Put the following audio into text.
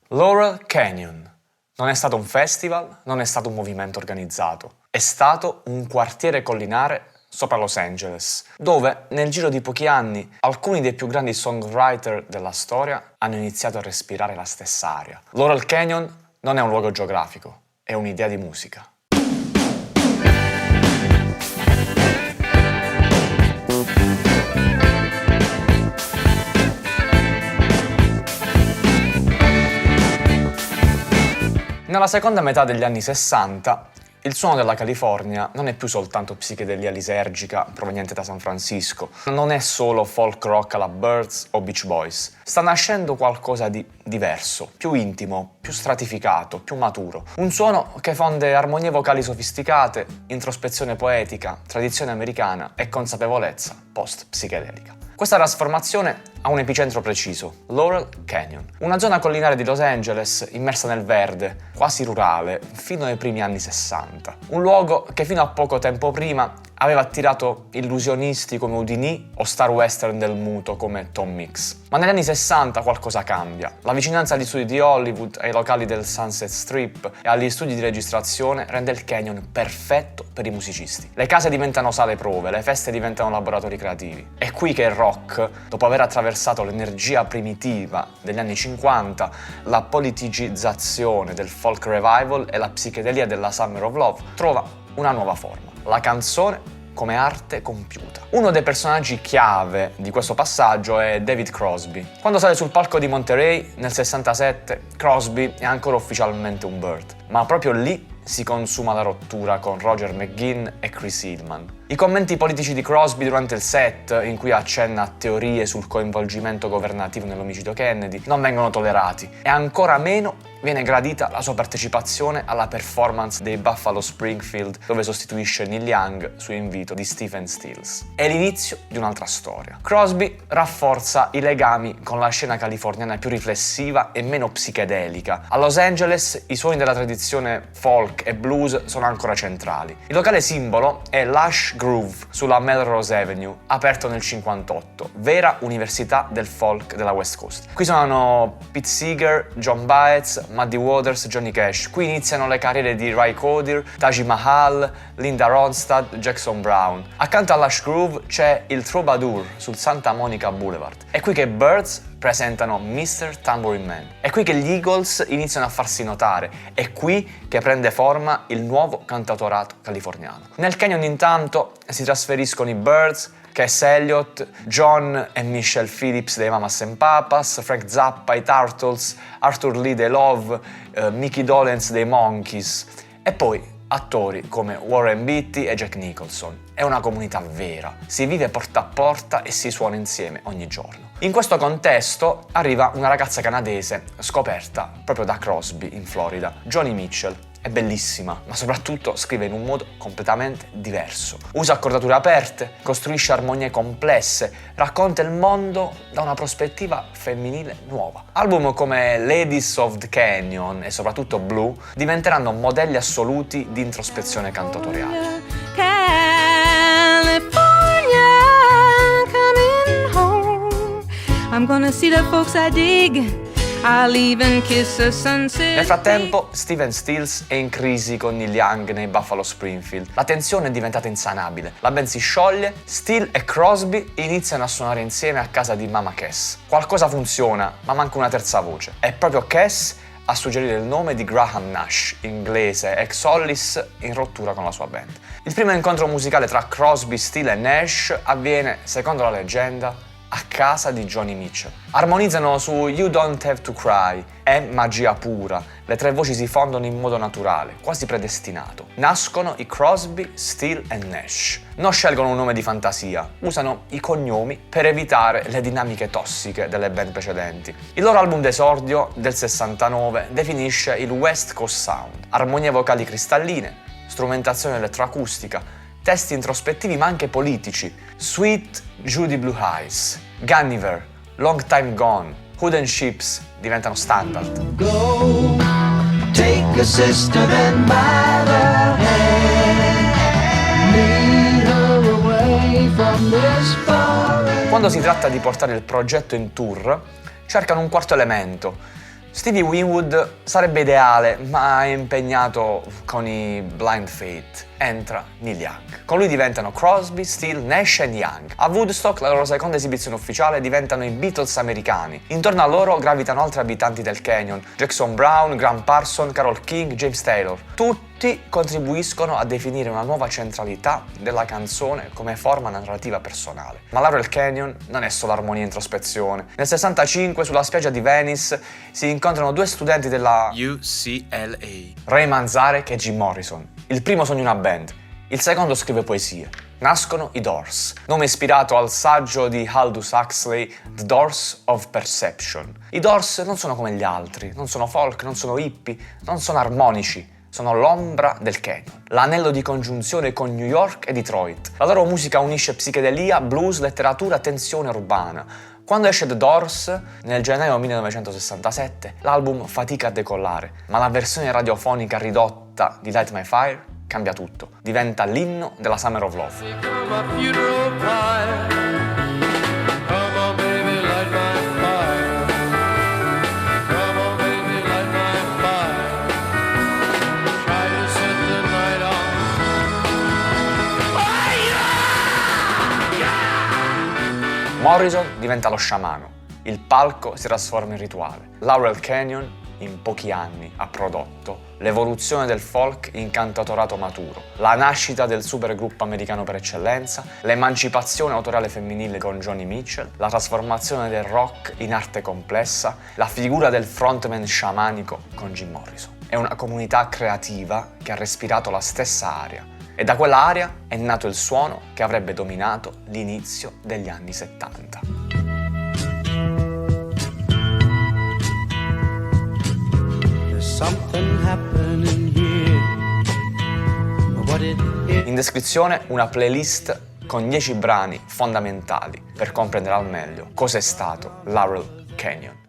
Laurel Canyon non è stato un festival, non è stato un movimento organizzato, è stato un quartiere collinare sopra Los Angeles, dove nel giro di pochi anni alcuni dei più grandi songwriter della storia hanno iniziato a respirare la stessa aria. Laurel Canyon non è un luogo geografico, è un'idea di musica. Nella seconda metà degli anni 60, il suono della California non è più soltanto psichedelia lisergica proveniente da San Francisco, non è solo folk rock alla Byrds o Beach Boys. Sta nascendo qualcosa di diverso, più intimo, più stratificato, più maturo. Un suono che fonde armonie vocali sofisticate, introspezione poetica, tradizione americana e consapevolezza post-psichedelica. Questa trasformazione ha un epicentro preciso, Laurel Canyon, una zona collinare di Los Angeles immersa nel verde, quasi rurale, fino ai primi anni 60. Un luogo che fino a poco tempo prima aveva attirato illusionisti come Houdini o star western del muto come Tom Mix. Ma negli anni 60 qualcosa cambia. La vicinanza agli studi di Hollywood, ai locali del Sunset Strip e agli studi di registrazione rende il canyon perfetto per i musicisti. Le case diventano sale prove, le feste diventano laboratori creativi. È qui che il rock, dopo aver attraversato l'energia primitiva degli anni 50, la politicizzazione del folk revival e la psichedelia della Summer of Love, trova una nuova forma. La canzone come arte compiuta. Uno dei personaggi chiave di questo passaggio è David Crosby. Quando sale sul palco di Monterey nel 67, Crosby è ancora ufficialmente un Byrd, ma proprio lì si consuma la rottura con Roger McGuinn e Chris Hillman. I commenti politici di Crosby durante il set, in cui accenna a teorie sul coinvolgimento governativo nell'omicidio Kennedy, non vengono tollerati e ancora meno viene gradita la sua partecipazione alla performance dei Buffalo Springfield, dove sostituisce Neil Young su invito di Stephen Stills. È l'inizio di un'altra storia. Crosby rafforza i legami con la scena californiana più riflessiva e meno psichedelica. A Los Angeles i suoni della tradizione folk e blues sono ancora centrali. Il locale simbolo è Lush Groove sulla Melrose Avenue, aperto nel 58, vera università del folk della West Coast. Qui suonano Pete Seeger, John Baez, Muddy Waters, Johnny Cash. Qui iniziano le carriere di Ry Cooder, Taj Mahal, Linda Ronstadt, Jackson Brown. Accanto alla Lush Groove c'è il Troubadour sul Santa Monica Boulevard. È qui che Byrds presentano Mr. Tambourine Man. È qui che gli Eagles iniziano a farsi notare. È qui che prende forma il nuovo cantautorato californiano. Nel canyon intanto si trasferiscono i Byrds, Cass Elliot, John e Michelle Phillips dei Mamas and Papas, Frank Zappa, i Turtles, Arthur Lee dei Love, Mickey Dolenz dei Monkees e poi attori come Warren Beatty e Jack Nicholson. È una comunità vera, si vive porta a porta e si suona insieme ogni giorno. In questo contesto arriva una ragazza canadese scoperta proprio da Crosby in Florida, Joni Mitchell. È bellissima, ma soprattutto scrive in un modo completamente diverso. Usa accordature aperte, costruisce armonie complesse, racconta il mondo da una prospettiva femminile nuova. Album come Ladies of the Canyon e soprattutto Blue diventeranno modelli assoluti di introspezione cantatoriale. California, coming home. I'm gonna see the folks I dig. I'll even kiss the sunset. Nel frattempo, Stephen Stills è in crisi con Neil Young nei Buffalo Springfield. La tensione è diventata insanabile. La band si scioglie, Steele e Crosby iniziano a suonare insieme a casa di Mama Cass. Qualcosa funziona, ma manca una terza voce. È proprio Cass a suggerire il nome di Graham Nash, inglese ex Hollis in rottura con la sua band. Il primo incontro musicale tra Crosby, Steele e Nash avviene, secondo la leggenda, a casa di Joni Mitchell. Armonizzano su You Don't Have to Cry, è magia pura, le tre voci si fondono in modo naturale, quasi predestinato. Nascono i Crosby, Steele e Nash. Non scelgono un nome di fantasia, usano i cognomi per evitare le dinamiche tossiche delle band precedenti. Il loro album d'esordio del 69 definisce il West Coast Sound, armonie vocali cristalline, strumentazione elettroacustica, testi introspettivi ma anche politici. Sweet Judy Blue Eyes, Gunniver, Long Time Gone, Wooden Ships diventano standard. Go, take a sister and by the hand, lead her away from this forest. Quando si tratta di portare il progetto in tour, cercano un quarto elemento, Stevie Winwood sarebbe ideale, ma è impegnato con i Blind Faith. Entra Neil Young. Con lui diventano Crosby, Steele, Nash e Young. A Woodstock, la loro seconda esibizione ufficiale, diventano i Beatles americani. Intorno a loro gravitano altri abitanti del Canyon: Jackson Browne, Graham Parsons, Carole King, James Taylor. Tutti contribuiscono a definire una nuova centralità della canzone come forma narrativa personale. Ma Laurel Canyon non è solo armonia e introspezione. Nel 65, sulla spiaggia di Venice, si incontrano due studenti della UCLA, Ray Manzarek e Jim Morrison. Il primo sogna una band, il secondo scrive poesie. Nascono i Doors, nome ispirato al saggio di Aldous Huxley, The Doors of Perception. I Doors non sono come gli altri, non sono folk, non sono hippie, non sono armonici. Sono l'ombra del Canyon, l'anello di congiunzione con New York e Detroit. La loro musica unisce psichedelia, blues, letteratura, tensione urbana. Quando esce The Doors, nel gennaio 1967, l'album fatica a decollare, ma la versione radiofonica ridotta di Light My Fire cambia tutto. Diventa l'inno della Summer of Love. Morrison diventa lo sciamano, il palco si trasforma in rituale. Laurel Canyon in pochi anni ha prodotto l'evoluzione del folk in cantautorato maturo, la nascita del supergruppo americano per eccellenza, l'emancipazione autorale femminile con Joni Mitchell, la trasformazione del rock in arte complessa, la figura del frontman sciamanico con Jim Morrison. È una comunità creativa che ha respirato la stessa aria. E da quell'area è nato il suono che avrebbe dominato l'inizio degli anni 70. In descrizione una playlist con 10 brani fondamentali per comprendere al meglio cos'è stato Laurel Canyon.